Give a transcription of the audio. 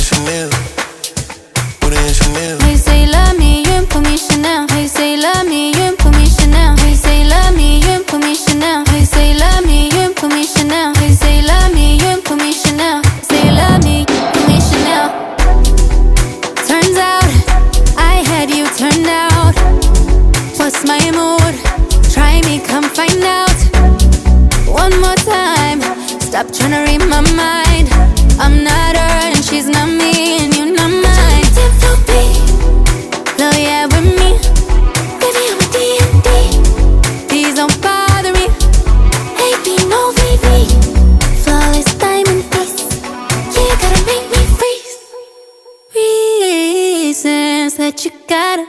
Chanel. Booty and Chanel. Hey, say love me, you pour me Chanel. Hey, say love me, you pour me Chanel. Hey, say love me, you pour me Chanel. Hey, say love me, you pour me Chanel. Hey, say love me, you pour me Chanel. Say love me, you pour me Chanel. Turns out I had you turned out. What's my mood? Try me, come find out. One more time, stop trying to read my mind. I'm not her and she's not me, and you're not mine. Love, yeah, with me. Baby, I'm a D&D. Please don't bother me. AB, no VV. Flawless diamond face. Yeah, you gotta make me freeze. Reasons that you gotta